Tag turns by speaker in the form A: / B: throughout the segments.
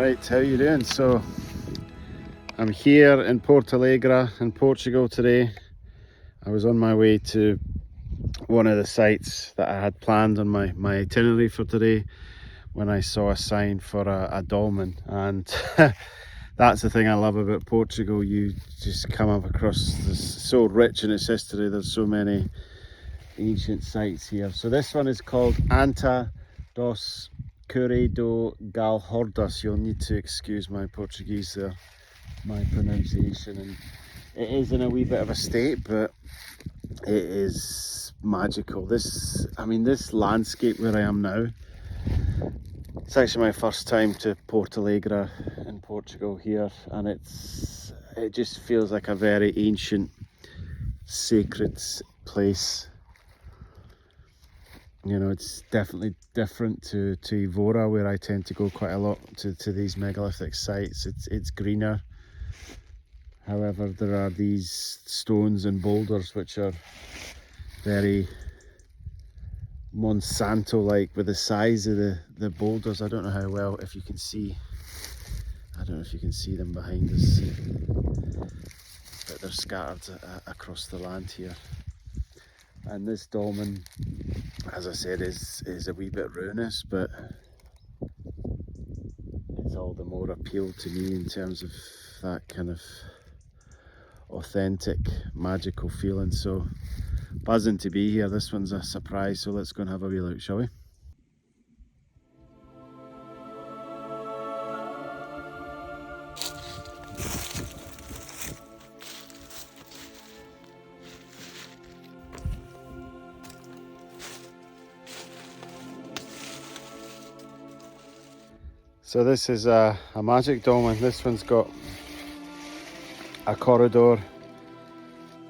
A: Right, how you doing? So I'm here in Portalegre in Portugal today. I was on my way to one of the sites that I had planned on my itinerary for today when I saw a sign for a dolmen, and that's the thing I love about Portugal. You just come up across this, so rich in its history. There's so many ancient sites here. So this one is called Anta dos Currais do Galhordas. You'll need to excuse my Portuguese there, my pronunciation, and it is in a wee bit of a state, but it is magical. This landscape where I am now, it's actually my first time to Portalegre in Portugal here, and it just feels like a very ancient, sacred place. You know, it's definitely different to Evora, where I tend to go quite a lot to these megalithic sites. It's greener. However, there are these stones and boulders which are very Monsanto-like with the size of the boulders. I don't know how well, if you can see, I don't know if you can see them behind us, but they're scattered across the land here. And this dolmen, as I said, is a wee bit ruinous, but it's all the more appeal to me in terms of that kind of authentic, magical feeling. So buzzing to be here. This one's a surprise, so let's go and have a wee look, shall we? So this is a magic dolmen. This one's got a corridor,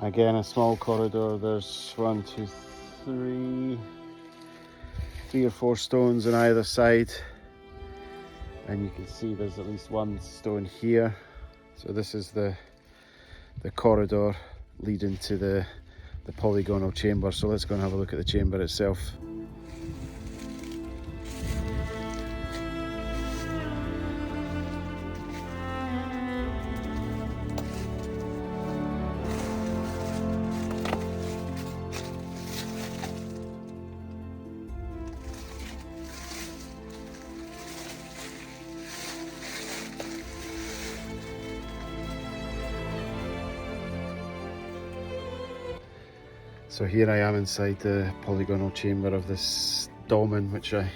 A: again a small corridor. There's three or four stones on either side, and you can see there's at least one stone here. So this is the corridor leading to the polygonal chamber. So let's go and have a look at the chamber itself. So here I am inside the polygonal chamber of this dolmen, which I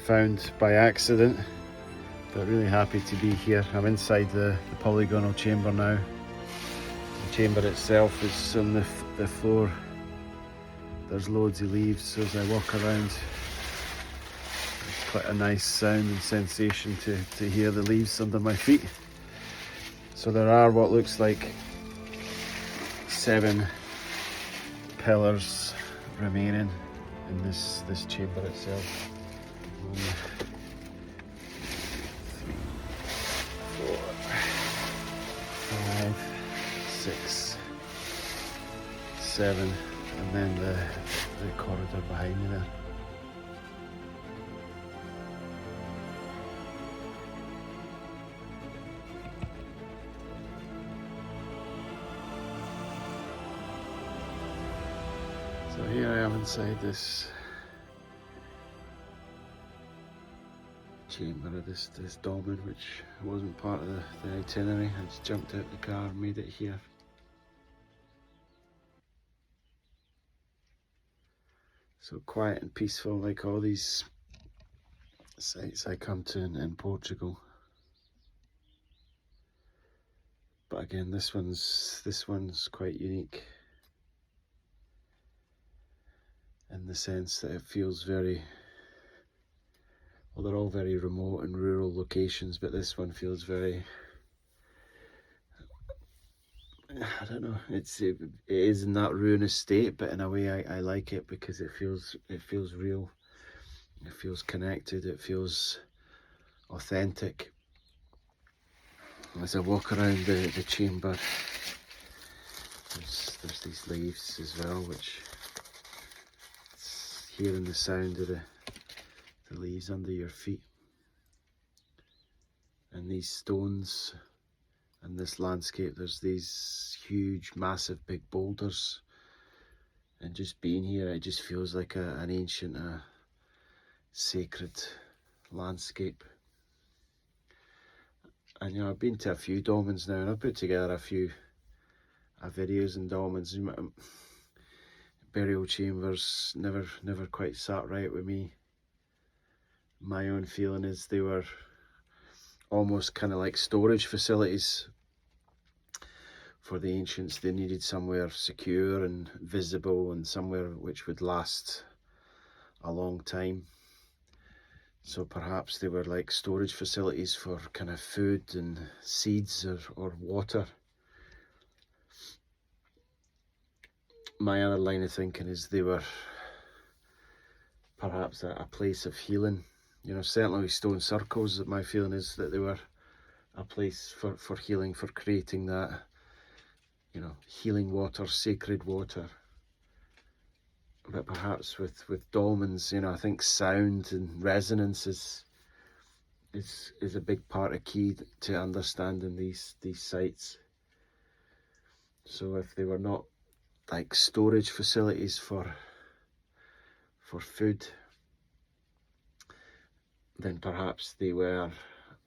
A: found by accident, but really happy to be here. I'm inside the polygonal chamber now. The chamber itself is on the floor. There's loads of leaves, so as I walk around, it's quite a nice sound and sensation to hear the leaves under my feet. So there are what looks like 7 pillars remaining in this chamber itself. 1, 3, 4, 5, 6, 7, and then the corridor behind me there. So here I am inside this chamber of this dolmen, which wasn't part of the itinerary. I just jumped out the car and made it here. So quiet and peaceful, like all these sites I come to in Portugal. But again, this one's quite unique, in the sense that it feels very, well, they're all very remote and rural locations, but this one feels very, I don't know, it is in that ruinous state, but in a way I like it because it feels real, it feels connected, it feels authentic. As I walk around the chamber, there's these leaves as well, which hearing the sound of the leaves under your feet. and these stones and this landscape. There's these huge, massive, big boulders, and just being here, it just feels like an ancient, sacred landscape. And you know, I've been to a few dolmens now, and I've put together a few videos in dolmens. Burial chambers never quite sat right with me. My own feeling is they were almost kind of like storage facilities for the ancients. They needed somewhere secure and visible, and somewhere which would last a long time. So perhaps they were like storage facilities for kind of food and seeds or water. My other line of thinking is they were perhaps a place of healing. You know, certainly with stone circles, my feeling is that they were a place for healing, for creating that, you know, healing water, sacred water. But perhaps with dolmens, you know, I think sound and resonance is a big part of key to understanding these sites. So if they were not like storage facilities for food, then perhaps they were,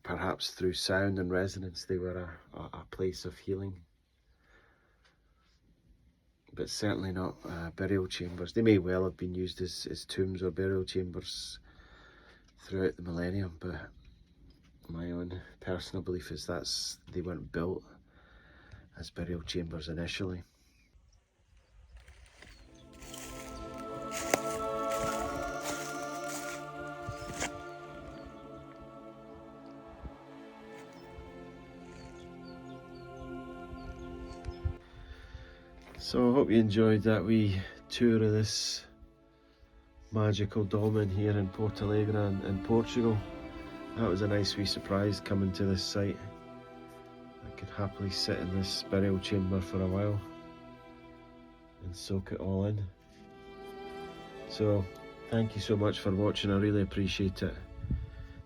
A: perhaps through sound and resonance, they were a place of healing. But certainly not burial chambers. They may well have been used as tombs or burial chambers throughout the millennium, but my own personal belief is they weren't built as burial chambers initially. So I hope you enjoyed that wee tour of this magical dolmen here in Portalegre in Portugal. That was a nice wee surprise coming to this site. I could happily sit in this burial chamber for a while and soak it all in. So thank you so much for watching, I really appreciate it.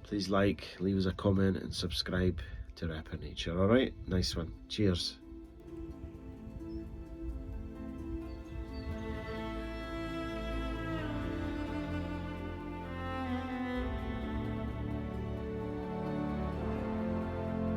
A: Please like, leave us a comment and subscribe to Rep in Nature. Alright, nice one. Cheers.